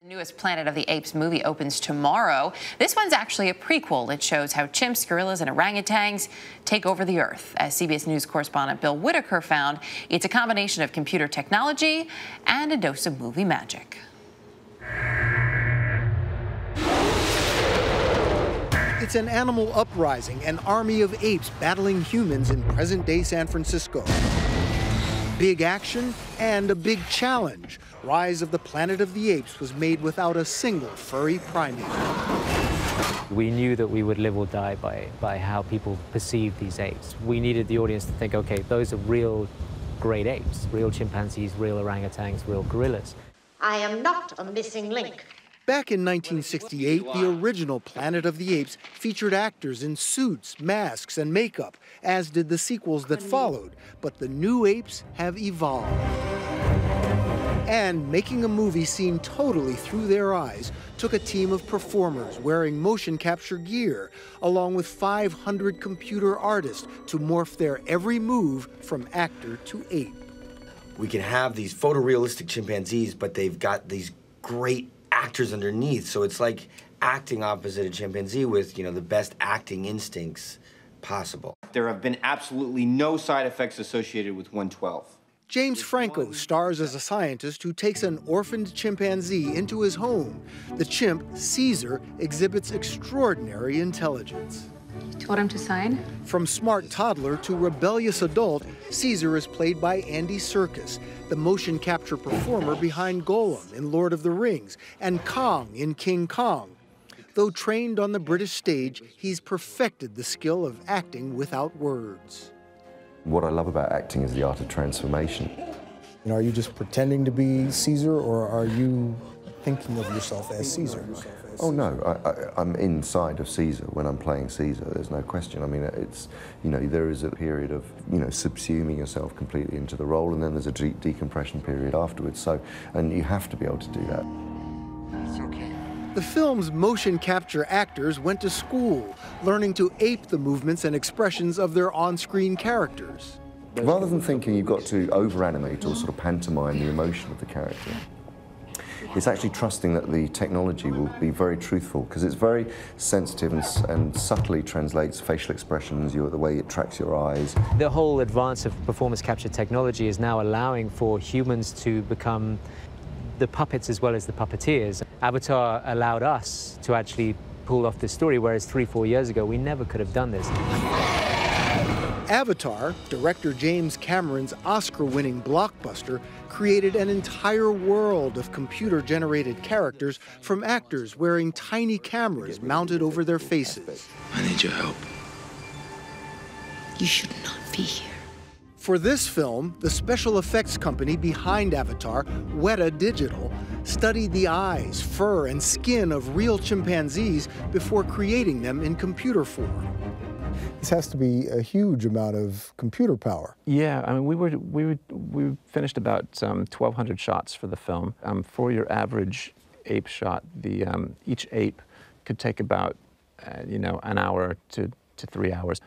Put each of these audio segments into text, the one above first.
Newest Planet of the Apes movie opens tomorrow. This one's actually a prequel. It shows how chimps, gorillas, and orangutans take over the Earth. As CBS News correspondent Bill Whitaker found, it's a combination of computer technology and a dose of movie magic. It's an animal uprising, an army of apes battling humans in present-day San Francisco. Big action and a big challenge. Rise of the Planet of the Apes was made without a single furry primate. We knew that we would live or die by how people perceive these apes. We needed the audience to think, okay, those are real great apes, real chimpanzees, real orangutans, real gorillas. I am not a missing link. Back in 1968, the original Planet of the Apes featured actors in suits, masks, and makeup, as did the sequels that followed. But the new apes have evolved. And making a movie seen totally through their eyes took a team of performers wearing motion capture gear, along with 500 computer artists to morph their every move from actor to ape. We can have these photorealistic chimpanzees, but they've got these great actors underneath, so it's like acting opposite a chimpanzee with, the best acting instincts possible. There have been absolutely no side effects associated with 112. James Franco stars as a scientist who takes an orphaned chimpanzee into his home. The chimp, Caesar, exhibits extraordinary intelligence. You told him to sign? From smart toddler to rebellious adult, Caesar is played by Andy Serkis, the motion capture performer behind Gollum in Lord of the Rings and Kong in King Kong. Though trained on the British stage, he's perfected the skill of acting without words. What I love about acting is the art of transformation. Are you just pretending to be Caesar, or are you thinking of yourself as Caesar? Oh no, I'm inside of Caesar when I'm playing Caesar. There's no question. I mean, it's there is a period of subsuming yourself completely into the role, and then there's a decompression period afterwards. So, and you have to be able to do that. It's okay. The film's motion capture actors went to school, learning to ape the movements and expressions of their on-screen characters. Rather than thinking you've got to over-animate or sort of pantomime the emotion of the character, it's actually trusting that the technology will be very truthful, because it's very sensitive and subtly translates facial expressions, the way it tracks your eyes. The whole advance of performance capture technology is now allowing for humans to become the puppets as well as the puppeteers. Avatar allowed us to actually pull off this story, whereas 3-4 years ago, we never could have done this. Avatar, director James Cameron's Oscar-winning blockbuster, created an entire world of computer-generated characters from actors wearing tiny cameras mounted over their faces. I need your help. You should not be here. For this film, the special effects company behind Avatar, Weta Digital, studied the eyes, fur, and skin of real chimpanzees before creating them in computer form. This has to be a huge amount of computer power. Yeah, I mean, we finished about 1,200 shots for the film. For your average ape shot, each ape could take about an hour to 3 hours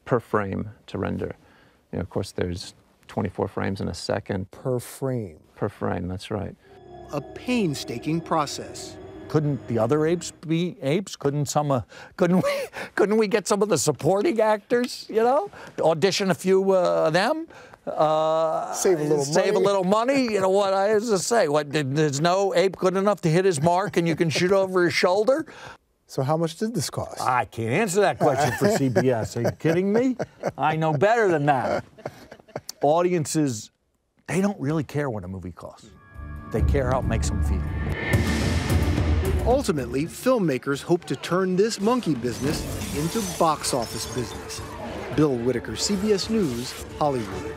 per frame to render. Of course, there's 24 frames in a second. Per frame? Per frame, that's right. A painstaking process. Couldn't the other apes be apes? Couldn't we get some of the supporting actors, audition a few of them? Save a little money. Save a little money. You know what I was to say? There's no ape good enough to hit his mark and you can shoot over his shoulder? So how much did this cost? I can't answer that question for CBS. Are you kidding me? I know better than that. Audiences, they don't really care what a movie costs. They care how it makes them feel. Ultimately, filmmakers hope to turn this monkey business into box office business. Bill Whitaker, CBS News, Hollywood.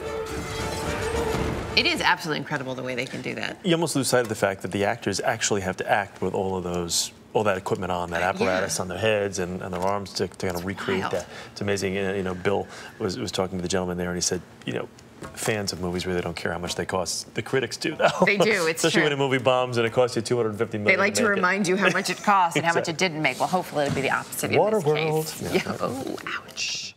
It is absolutely incredible the way they can do that. You almost lose sight of the fact that the actors actually have to act with all that equipment on, that apparatus on their heads and their arms to kind of recreate that. It's amazing. Bill was talking to the gentleman there, and he said, fans of movies really don't care how much they cost. The critics do, though. They do, it's Especially true. when a movie bombs and it costs you $250 million. They like to remind you how much it cost and how much it didn't make. Well, hopefully it'll be the opposite in this case. Waterworld. Yeah. Oh, ouch.